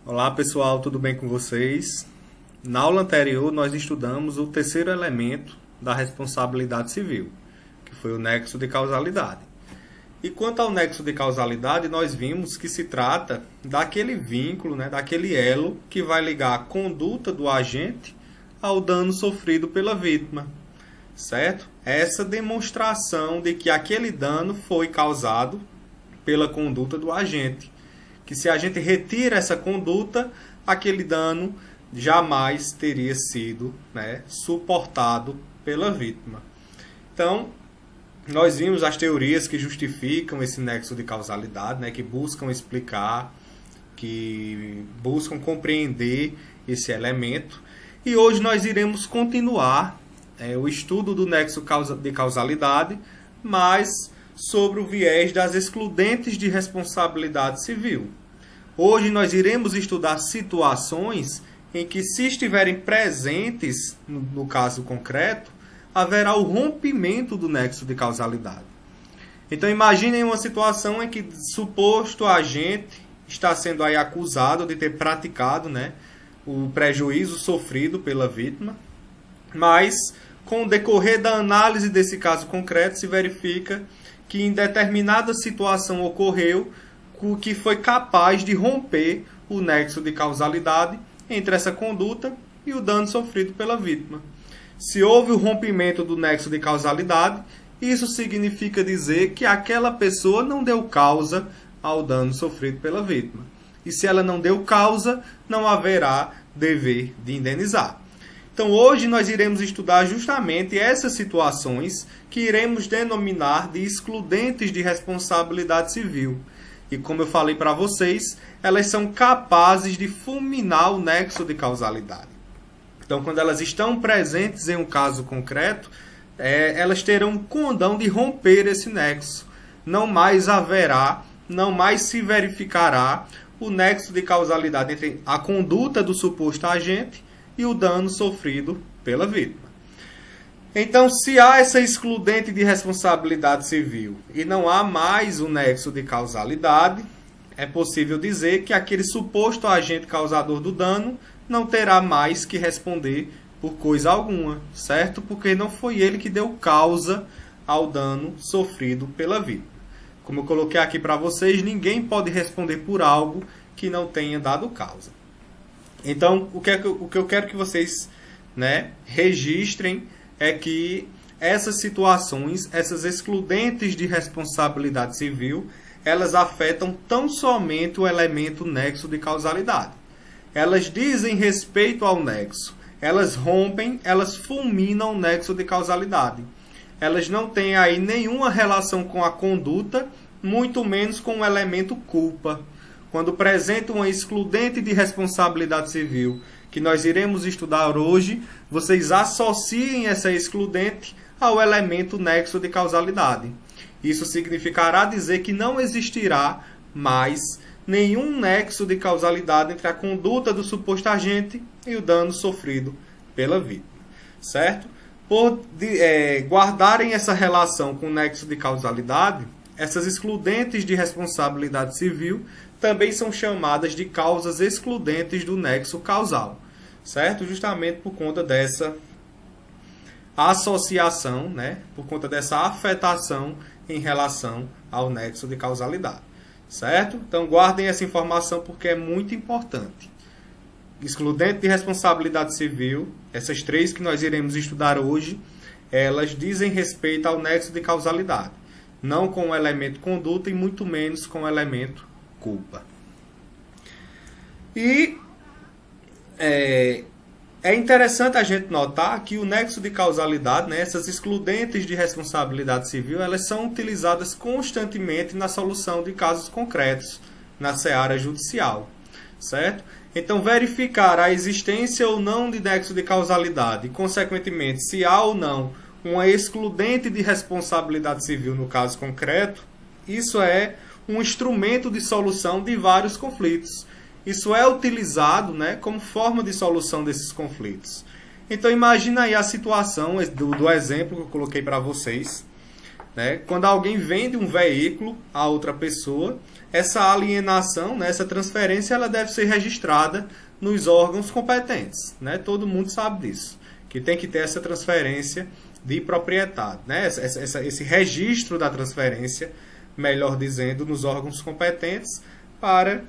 Olá pessoal, tudo bem com vocês? Na aula anterior nós estudamos o terceiro elemento da responsabilidade civil, que foi o nexo de causalidade. E quanto ao nexo de causalidade, nós vimos que se trata daquele vínculo, daquele elo que vai ligar a conduta do agente ao dano sofrido pela vítima, certo? Essa demonstração de que aquele dano foi causado pela conduta do agente. Que se a gente retira essa conduta, aquele dano jamais teria sido suportado pela vítima. Então, nós vimos as teorias que justificam esse nexo de causalidade, que buscam explicar, que buscam compreender esse elemento. E hoje nós iremos continuar o estudo do nexo de causalidade, mas sobre o viés das excludentes de responsabilidade civil. Hoje nós iremos estudar situações em que, se estiverem presentes no caso concreto, haverá o rompimento do nexo de causalidade. Então imaginem uma situação em que suposto agente está sendo aí acusado de ter praticado o prejuízo sofrido pela vítima, mas com o decorrer da análise desse caso concreto se verifica que em determinada situação ocorreu o que foi capaz de romper o nexo de causalidade entre essa conduta e o dano sofrido pela vítima. Se houve o rompimento do nexo de causalidade, isso significa dizer que aquela pessoa não deu causa ao dano sofrido pela vítima. E se ela não deu causa, não haverá dever de indenizar. Então hoje nós iremos estudar justamente essas situações que iremos denominar de excludentes de responsabilidade civil. E como eu falei para vocês, elas são capazes de fulminar o nexo de causalidade. Então, quando elas estão presentes em um caso concreto, elas terão um condão de romper esse nexo. Não mais haverá, não mais se verificará o nexo de causalidade entre a conduta do suposto agente e o dano sofrido pela vítima. Então, se há essa excludente de responsabilidade civil e não há mais o nexo de causalidade, é possível dizer que aquele suposto agente causador do dano não terá mais que responder por coisa alguma, certo? Porque não foi ele que deu causa ao dano sofrido pela vítima. Como eu coloquei aqui para vocês, ninguém pode responder por algo que não tenha dado causa. Então, o que eu quero que vocês registrem é que essas situações, essas excludentes de responsabilidade civil, elas afetam tão somente o elemento nexo de causalidade. Elas dizem respeito ao nexo, elas rompem, elas fulminam o nexo de causalidade. Elas não têm aí nenhuma relação com a conduta, muito menos com o elemento culpa. Quando apresentam uma excludente de responsabilidade civil, que nós iremos estudar hoje, vocês associem essa excludente ao elemento nexo de causalidade. Isso significará dizer que não existirá mais nenhum nexo de causalidade entre a conduta do suposto agente e o dano sofrido pela vítima. Certo? Por guardarem essa relação com o nexo de causalidade, essas excludentes de responsabilidade civil também são chamadas de causas excludentes do nexo causal, certo? Justamente por conta dessa associação, por conta dessa afetação em relação ao nexo de causalidade, certo? Então guardem essa informação porque é muito importante. Excludente de responsabilidade civil, essas três que nós iremos estudar hoje, elas dizem respeito ao nexo de causalidade, não com o elemento conduta e muito menos com o elemento culpa. E é interessante a gente notar que o nexo de causalidade, essas excludentes de responsabilidade civil, elas são utilizadas constantemente na solução de casos concretos, na seara judicial, certo? Então, verificar a existência ou não de nexo de causalidade, e, consequentemente, se há ou não uma excludente de responsabilidade civil no caso concreto, isso é um instrumento de solução de vários conflitos. Isso é utilizado como forma de solução desses conflitos. Então imagina aí a situação do exemplo que eu coloquei para vocês. né? Quando alguém vende um veículo a outra pessoa, essa alienação, né, essa transferência, ela deve ser registrada nos órgãos competentes, né? Todo mundo sabe disso, que tem que ter essa transferência de proprietário, né? Esse registro da transferência, melhor dizendo, nos órgãos competentes, para,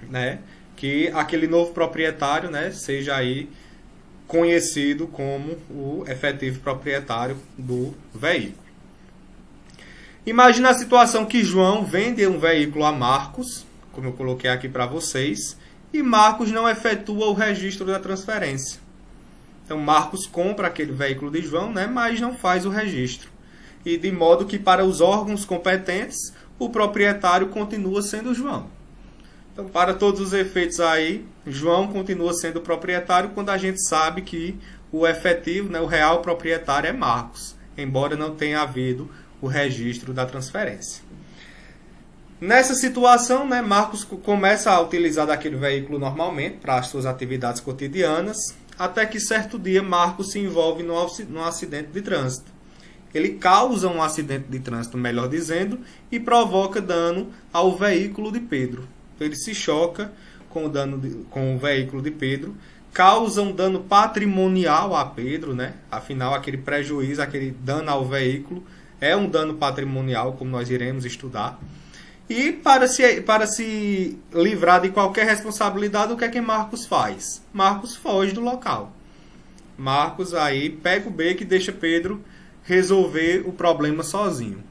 né, que aquele novo proprietário, né, seja aí conhecido como o efetivo proprietário do veículo. Imagina a situação que João vende um veículo a Marcos, como eu coloquei aqui para vocês, e Marcos não efetua o registro da transferência. Então, Marcos compra aquele veículo de João, né, mas não faz o registro. E de modo que, para os órgãos competentes, o proprietário continua sendo João. Então, para todos os efeitos aí, João continua sendo o proprietário quando a gente sabe que o efetivo, né, o real proprietário é Marcos, embora não tenha havido o registro da transferência. Nessa situação, né, Marcos começa a utilizar daquele veículo normalmente para as suas atividades cotidianas, até que certo dia Marcos se envolve num acidente de trânsito. Ele causa um acidente de trânsito, melhor dizendo, e provoca dano ao veículo de Pedro. Então, ele se choca com o veículo de Pedro, causa um dano patrimonial a Pedro, né? Afinal, aquele prejuízo, aquele dano ao veículo é um dano patrimonial, como nós iremos estudar. E para se livrar de qualquer responsabilidade, o que é que Marcos faz? Marcos foge do local. Marcos aí pega o beco e deixa Pedro resolver o problema sozinho.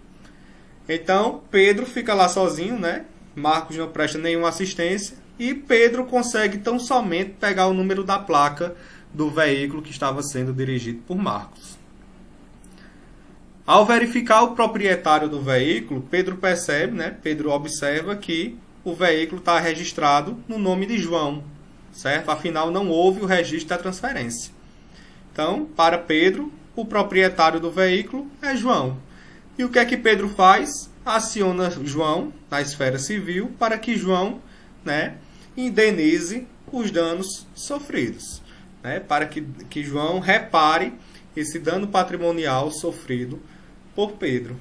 Então, Pedro fica lá sozinho, né? Marcos não presta nenhuma assistência e Pedro consegue tão somente pegar o número da placa do veículo que estava sendo dirigido por Marcos. Ao verificar o proprietário do veículo, Pedro percebe, né? Pedro observa que o veículo está registrado no nome de João, certo? Afinal, não houve o registro da transferência. Então, para Pedro, o proprietário do veículo é João. E o que é que Pedro faz? Aciona João na esfera civil para que João, né, indenize os danos sofridos, né? Para que João repare esse dano patrimonial sofrido por Pedro.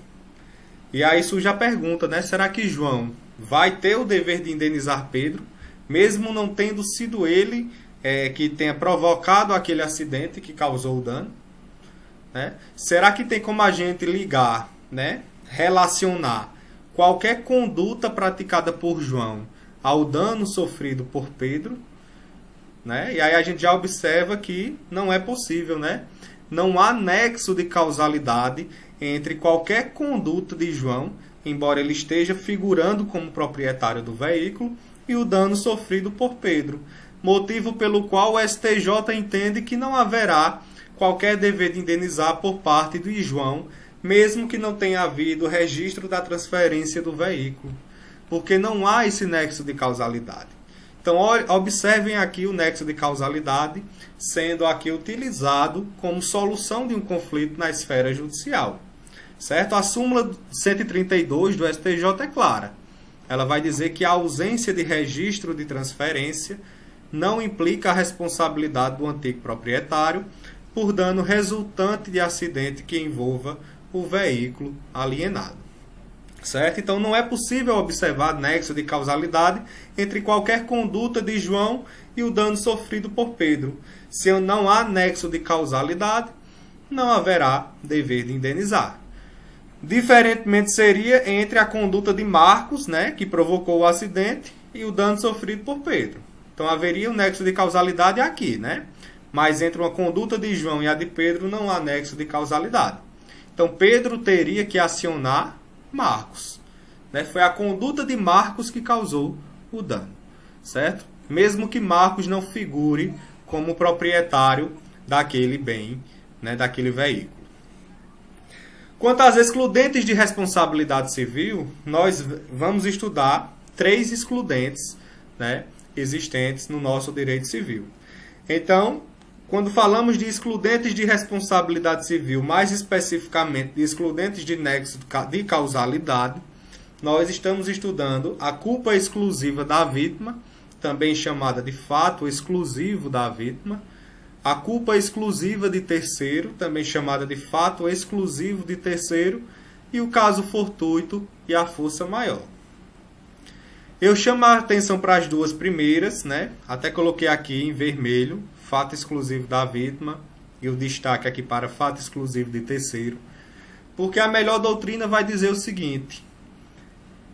E aí surge a pergunta, né? Será que João vai ter o dever de indenizar Pedro, mesmo não tendo sido ele que tenha provocado aquele acidente que causou o dano? Né? Será que tem como a gente ligar, né, relacionar qualquer conduta praticada por João ao dano sofrido por Pedro? Né? E aí a gente já observa que não é possível, né? Não há nexo de causalidade entre qualquer conduta de João, embora ele esteja figurando como proprietário do veículo, e o dano sofrido por Pedro, motivo pelo qual o STJ entende que não haverá qualquer dever de indenizar por parte de João, mesmo que não tenha havido registro da transferência do veículo, porque não há esse nexo de causalidade. Então, observem aqui o nexo de causalidade sendo aqui utilizado como solução de um conflito na esfera judicial. Certo? A súmula 132 do STJ é clara. Ela vai dizer que a ausência de registro de transferência não implica a responsabilidade do antigo proprietário por dano resultante de acidente que envolva o veículo alienado. Certo? Então, não é possível observar nexo de causalidade entre qualquer conduta de João e o dano sofrido por Pedro. Se não há nexo de causalidade, não haverá dever de indenizar. Diferentemente seria entre a conduta de Marcos, né, que provocou o acidente, e o dano sofrido por Pedro. Então, haveria um nexo de causalidade aqui, né? Mas entre uma conduta de João e a de Pedro não há nexo de causalidade. Então, Pedro teria que acionar Marcos, né? Foi a conduta de Marcos que causou o dano, certo? Mesmo que Marcos não figure como proprietário daquele bem, né, daquele veículo. Quanto às excludentes de responsabilidade civil, nós vamos estudar 3 excludentes, né, existentes no nosso direito civil. Então, quando falamos de excludentes de responsabilidade civil, mais especificamente de excludentes de nexo de causalidade, nós estamos estudando a culpa exclusiva da vítima, também chamada de fato exclusivo da vítima, a culpa exclusiva de terceiro, também chamada de fato exclusivo de terceiro, e o caso fortuito e a força maior. Eu chamo a atenção para as duas primeiras, né? Até coloquei aqui em vermelho, fato exclusivo da vítima, e o destaque aqui para fato exclusivo de terceiro, porque a melhor doutrina vai dizer o seguinte: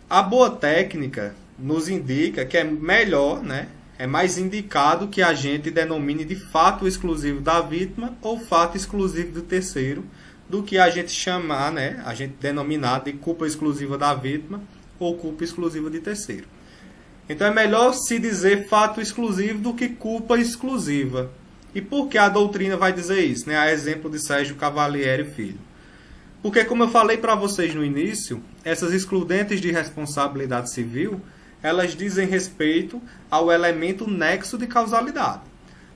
a boa técnica nos indica que é melhor, né? É mais indicado que a gente denomine de fato exclusivo da vítima ou fato exclusivo do terceiro, do que a gente chamar, né? A gente denominar de culpa exclusiva da vítima ou culpa exclusiva de terceiro. Então é melhor se dizer fato exclusivo do que culpa exclusiva. E por que a doutrina vai dizer isso? Né? A exemplo de Sérgio Cavalieri Filho. Porque, como eu falei para vocês no início, essas excludentes de responsabilidade civil, elas dizem respeito ao elemento nexo de causalidade.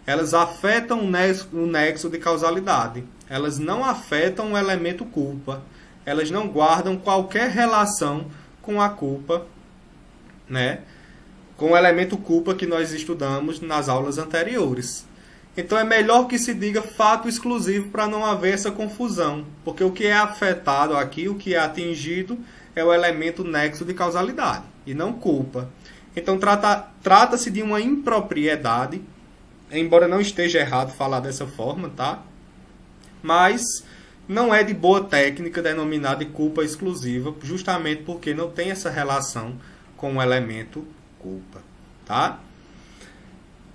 Elas afetam o nexo de causalidade. Elas não afetam o elemento culpa. Elas não guardam qualquer relação com a culpa, né? Com o elemento culpa que nós estudamos nas aulas anteriores. Então é melhor que se diga fato exclusivo para não haver essa confusão, porque o que é afetado aqui, o que é atingido, é o elemento nexo de causalidade, e não culpa. Então trata-se de uma impropriedade, embora não esteja errado falar dessa forma, tá? Mas não é de boa técnica denominar de culpa exclusiva, justamente porque não tem essa relação com o elemento culpa, tá?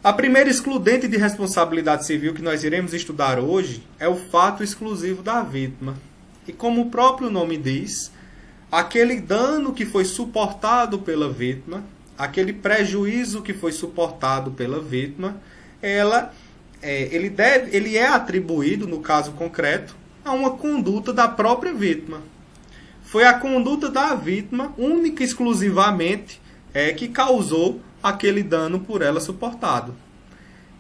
A primeira excludente de responsabilidade civil que nós iremos estudar hoje é o fato exclusivo da vítima. E como o próprio nome diz, aquele dano que foi suportado pela vítima, aquele prejuízo que foi suportado pela vítima, ele é atribuído, no caso concreto, a uma conduta da própria vítima. Foi a conduta da vítima, única e exclusivamente, que causou aquele dano por ela suportado.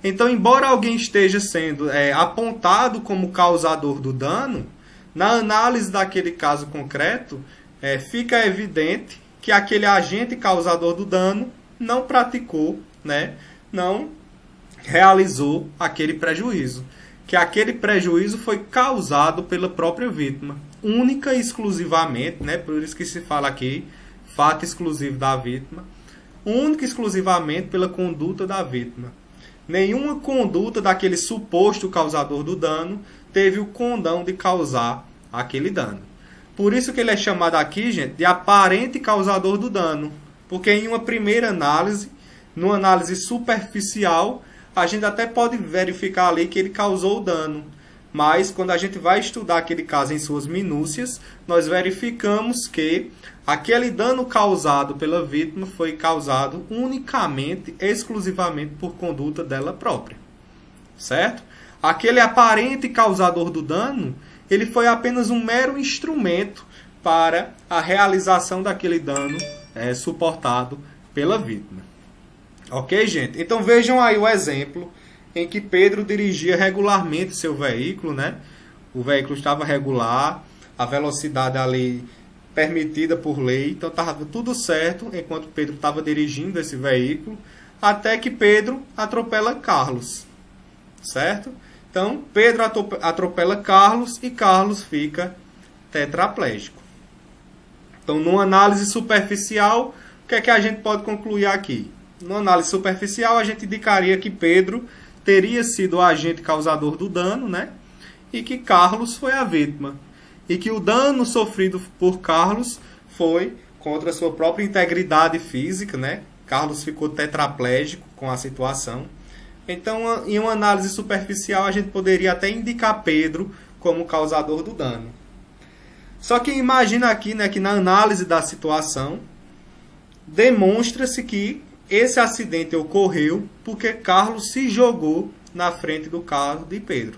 Então, embora alguém esteja sendo apontado como causador do dano, na análise daquele caso concreto, fica evidente que aquele agente causador do dano não praticou, né, não realizou aquele prejuízo. Que aquele prejuízo foi causado pela própria vítima, única e exclusivamente, né, por isso que se fala aqui, fato exclusivo da vítima, única e exclusivamente pela conduta da vítima. Nenhuma conduta daquele suposto causador do dano teve o condão de causar aquele dano. Por isso que ele é chamado aqui, gente, de aparente causador do dano. Porque em uma primeira análise, numa análise superficial, a gente até pode verificar ali que ele causou o dano. Mas quando a gente vai estudar aquele caso em suas minúcias, nós verificamos que aquele dano causado pela vítima foi causado unicamente, exclusivamente por conduta dela própria. Certo? Aquele aparente causador do dano, ele foi apenas um mero instrumento para a realização daquele dano suportado pela vítima. Ok, gente? Então vejam aí o exemplo em que Pedro dirigia regularmente seu veículo, né? O veículo estava regular, a velocidade ali permitida por lei, então estava tudo certo enquanto Pedro estava dirigindo esse veículo, até que Pedro atropela Carlos, certo? Então Pedro atropela Carlos e Carlos fica tetraplégico. Então, numa análise superficial, o que é que a gente pode concluir aqui? Numa análise superficial, a gente indicaria que Pedro teria sido o agente causador do dano, né? E que Carlos foi a vítima. E que o dano sofrido por Carlos foi contra a sua própria integridade física, né? Carlos ficou tetraplégico com a situação. Então, em uma análise superficial, a gente poderia até indicar Pedro como causador do dano. Só que imagina aqui, né, que na análise da situação, demonstra-se que esse acidente ocorreu porque Carlos se jogou na frente do carro de Pedro.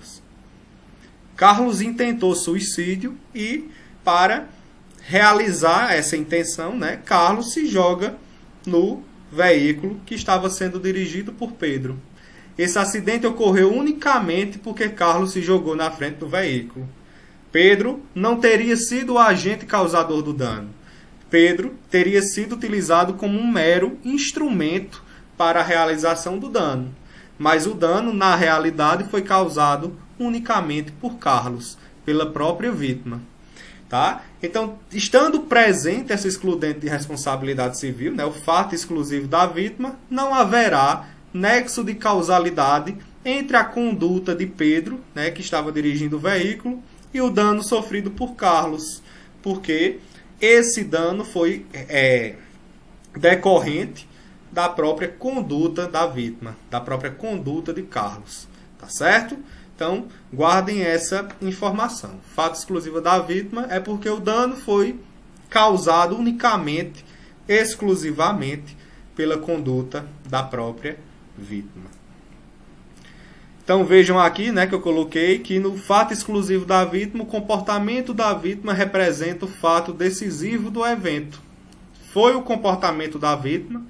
Carlos intentou suicídio e, para realizar essa intenção, né, Carlos se joga no veículo que estava sendo dirigido por Pedro. Esse acidente ocorreu unicamente porque Carlos se jogou na frente do veículo. Pedro não teria sido o agente causador do dano. Pedro teria sido utilizado como um mero instrumento para a realização do dano. Mas o dano, na realidade, foi causado unicamente por Carlos, pela própria vítima. Tá? Então, estando presente essa excludente de responsabilidade civil, né, o fato exclusivo da vítima, não haverá nexo de causalidade entre a conduta de Pedro, né, que estava dirigindo o veículo, e o dano sofrido por Carlos, porque esse dano foi decorrente da própria conduta da vítima, da própria conduta de Carlos. Tá certo? Então, guardem essa informação. Fato exclusivo da vítima é porque o dano foi causado unicamente, exclusivamente, pela conduta da própria vítima. Então, vejam aqui, né, que eu coloquei que no fato exclusivo da vítima, o comportamento da vítima representa o fato decisivo do evento. Foi o comportamento da vítima,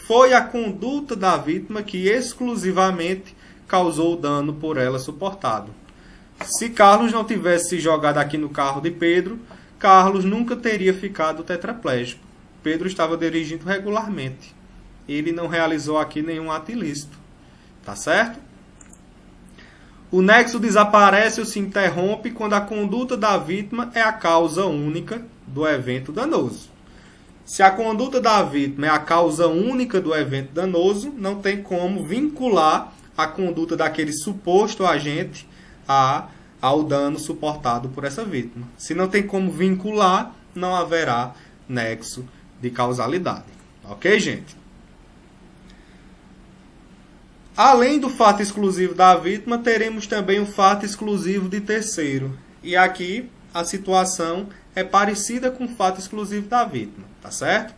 foi a conduta da vítima que exclusivamente causou o dano por ela suportado. Se Carlos não tivesse se jogado aqui no carro de Pedro, Carlos nunca teria ficado tetraplégico. Pedro estava dirigindo regularmente. Ele não realizou aqui nenhum ato ilícito. Tá certo? O nexo desaparece ou se interrompe quando a conduta da vítima é a causa única do evento danoso. Se a conduta da vítima é a causa única do evento danoso, não tem como vincular a conduta daquele suposto agente ao dano suportado por essa vítima. Se não tem como vincular, não haverá nexo de causalidade. Ok, gente? Além do fato exclusivo da vítima, teremos também o fato exclusivo de terceiro. E aqui a situação é parecida com o fato exclusivo da vítima, tá certo?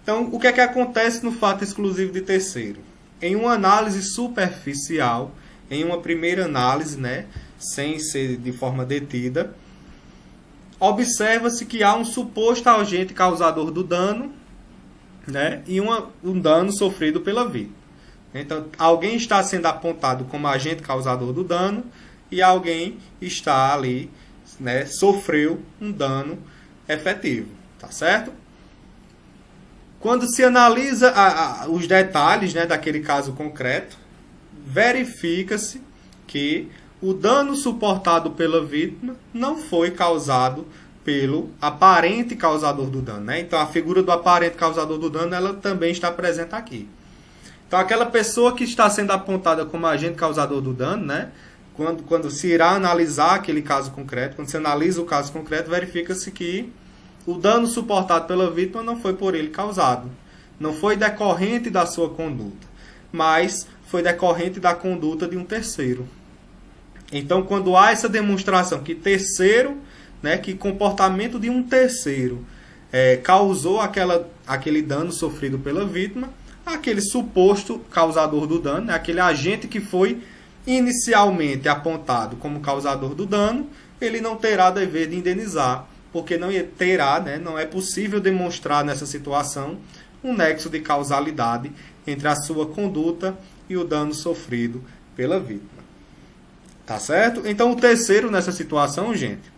Então, o que é que acontece no fato exclusivo de terceiro? Em uma análise superficial, em uma primeira análise, né, sem ser de forma detida, observa-se que há um suposto agente causador do dano, né, e um dano sofrido pela vítima. Então, alguém está sendo apontado como agente causador do dano e alguém está ali, né, sofreu um dano efetivo, tá certo? Quando se analisa os detalhes, né, daquele caso concreto, verifica-se que o dano suportado pela vítima não foi causado pelo aparente causador do dano, né? Então, a figura do aparente causador do dano ela também está presente aqui. Então, aquela pessoa que está sendo apontada como agente causador do dano, né? Quando se irá analisar aquele caso concreto, quando se analisa o caso concreto, verifica-se que o dano suportado pela vítima não foi por ele causado. Não foi decorrente da sua conduta, mas foi decorrente da conduta de um terceiro. Então, quando há essa demonstração que terceiro, né, que comportamento de um terceiro causou aquele dano sofrido pela vítima, aquele suposto causador do dano, né, aquele agente que foi inicialmente apontado como causador do dano, ele não terá dever de indenizar, porque não terá, né, não é possível demonstrar nessa situação um nexo de causalidade entre a sua conduta e o dano sofrido pela vítima. Tá certo? Então, o terceiro nessa situação, gente,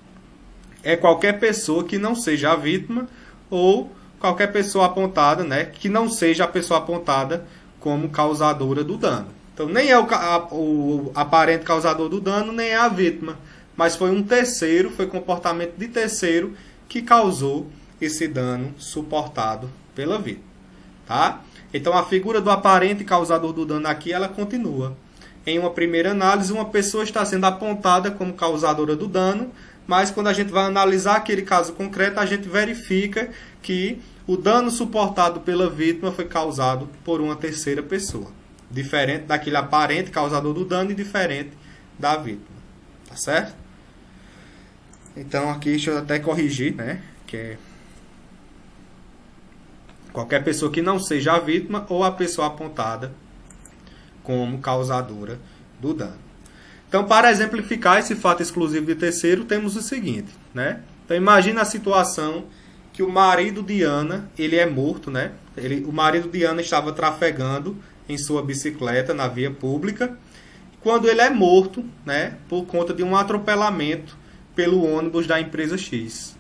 é qualquer pessoa que não seja a vítima ou qualquer pessoa apontada, né, que não seja a pessoa apontada como causadora do dano. Então, nem é o aparente causador do dano, nem é a vítima, mas foi um terceiro, foi comportamento de terceiro que causou esse dano suportado pela vítima. Tá? Então, a figura do aparente causador do dano aqui, ela continua. Em uma primeira análise, uma pessoa está sendo apontada como causadora do dano, mas quando a gente vai analisar aquele caso concreto, a gente verifica que o dano suportado pela vítima foi causado por uma terceira pessoa. Diferente daquele aparente causador do dano e diferente da vítima. Tá certo? Então, aqui deixa eu até corrigir, né? Que é qualquer pessoa que não seja a vítima ou a pessoa apontada como causadora do dano. Então, para exemplificar esse fato exclusivo de terceiro, temos o seguinte, né? Então, imagina a situação que o marido de Ana, ele é morto, né? O marido de Ana estava trafegando em sua bicicleta na via pública, quando ele é morto, né, por conta de um atropelamento pelo ônibus da empresa X.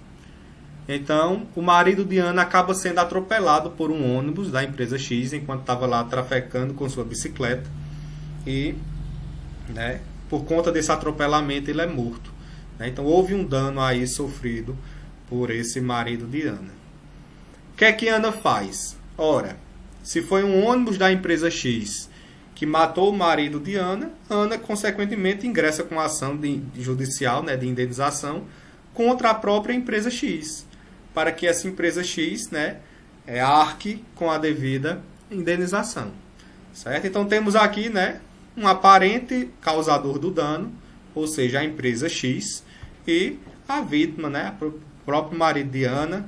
Então, o marido de Ana acaba sendo atropelado por um ônibus da empresa X enquanto estava lá trafegando com sua bicicleta e, né, por conta desse atropelamento ele é morto. Né? Então, houve um dano aí sofrido por esse marido de Ana. O que é que Ana faz? Ora, se foi um ônibus da empresa X que matou o marido de Ana, Ana, consequentemente, ingressa com a ação judicial, né, de indenização contra a própria empresa X, para que essa empresa X, né, arque com a devida indenização. Certo? Então, temos aqui, né, um aparente causador do dano, ou seja, a empresa X, e a vítima, né, o próprio marido de Ana,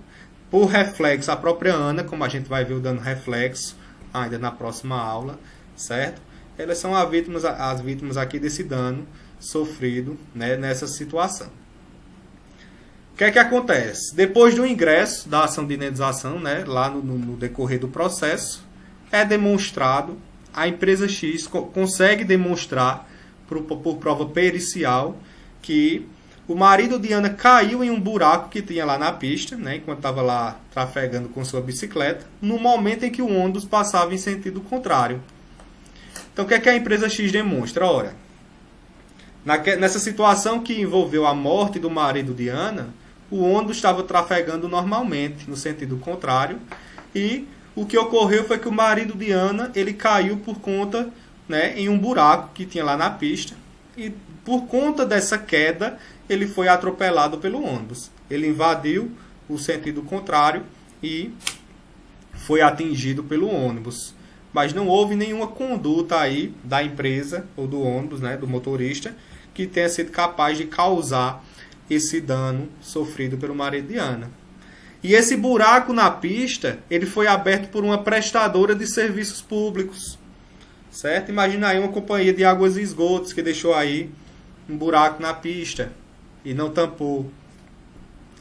por reflexo, a própria Ana, como a gente vai ver o dano reflexo ainda na próxima aula, certo? Elas são as vítimas aqui desse dano sofrido, né, nessa situação. O que é que acontece? Depois do ingresso da ação de indenização, né, lá no decorrer do processo, é demonstrado, a empresa X consegue demonstrar por prova pericial que o marido de Ana caiu em um buraco que tinha lá na pista, né, enquanto estava lá trafegando com sua bicicleta, no momento em que o ônibus passava em sentido contrário. Então, o que é que a empresa X demonstra? Ora, nessa situação que envolveu a morte do marido de Ana, o ônibus estava trafegando normalmente, no sentido contrário, e o que ocorreu foi que o marido de Ana, ele caiu por conta, né, em um buraco que tinha lá na pista, e por conta dessa queda, ele foi atropelado pelo ônibus. Ele invadiu o sentido contrário e foi atingido pelo ônibus. Mas não houve nenhuma conduta aí da empresa ou do ônibus, né, do motorista, que tenha sido capaz de causar esse dano sofrido pelo marido de Ana. E esse buraco na pista, ele foi aberto por uma prestadora de serviços públicos. Certo? Imagina aí uma companhia de águas e esgotos que deixou aí um buraco na pista e não tampou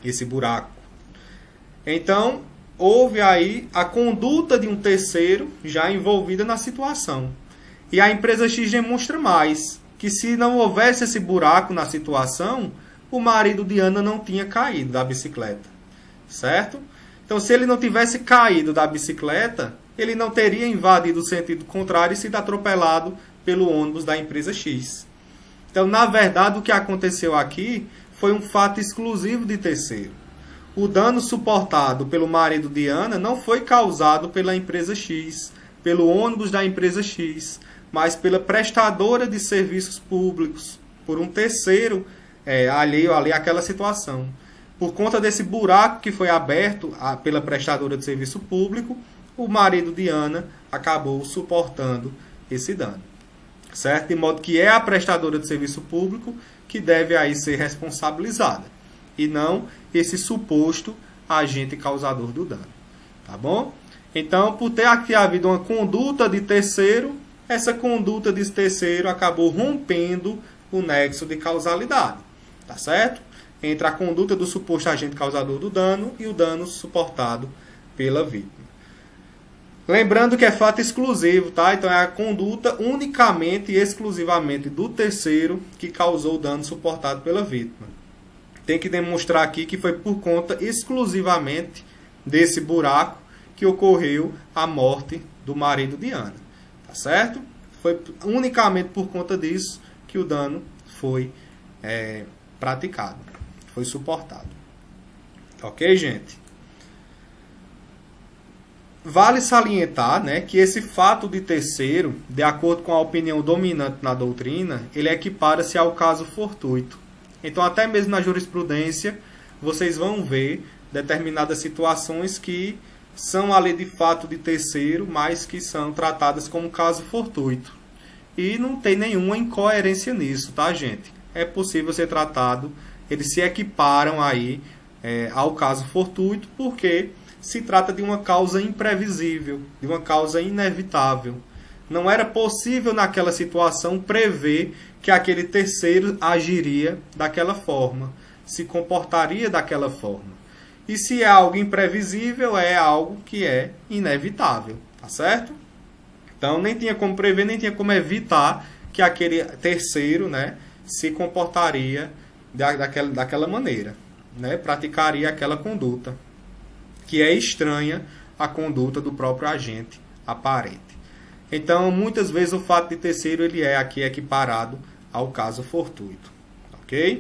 esse buraco. Então, houve aí a conduta de um terceiro já envolvida na situação. E a empresa X demonstra mais, que se não houvesse esse buraco na situação, o marido de Ana não tinha caído da bicicleta. Certo? Então, se ele não tivesse caído da bicicleta, ele não teria invadido o sentido contrário e sido atropelado pelo ônibus da empresa X. Então, na verdade, o que aconteceu aqui foi um fato exclusivo de terceiro. O dano suportado pelo marido de Ana não foi causado pela empresa X, pelo ônibus da empresa X, mas pela prestadora de serviços públicos, por um terceiro alheio àquela situação. Por conta desse buraco que foi aberto pela prestadora de serviço público, o marido de Ana acabou suportando esse dano. Certo? De modo que é a prestadora de serviço público que deve aí ser responsabilizada, e não esse suposto agente causador do dano. Tá bom? Então, por ter aqui havido uma conduta de terceiro, essa conduta de terceiro acabou rompendo o nexo de causalidade. Tá certo? Entre a conduta do suposto agente causador do dano e o dano suportado pela vítima. Lembrando que é fato exclusivo, tá? Então é a conduta unicamente e exclusivamente do terceiro que causou o dano suportado pela vítima. Tem que demonstrar aqui que foi por conta exclusivamente desse buraco que ocorreu a morte do marido de Ana. Tá certo? Foi unicamente por conta disso que o dano foi praticado, foi suportado. Ok, gente? Vale salientar, né, que esse fato de terceiro, de acordo com a opinião dominante na doutrina, ele equipara-se ao caso fortuito. Então, até mesmo na jurisprudência, vocês vão ver determinadas situações que são ali de fato de terceiro, mas que são tratadas como caso fortuito. E não tem nenhuma incoerência nisso, tá, gente? É possível ser tratado, eles se equiparam aí ao caso fortuito, porque se trata de uma causa imprevisível, de uma causa inevitável. Não era possível naquela situação prever que aquele terceiro agiria daquela forma, se comportaria daquela forma. E se é algo imprevisível, é algo que é inevitável, tá certo? Então nem tinha como prever, nem tinha como evitar que aquele terceiro, né, se comportaria daquela maneira, né, praticaria aquela conduta que é estranha à conduta do próprio agente aparente. Então, muitas vezes o fato de terceiro ele é aqui equiparado ao caso fortuito, ok?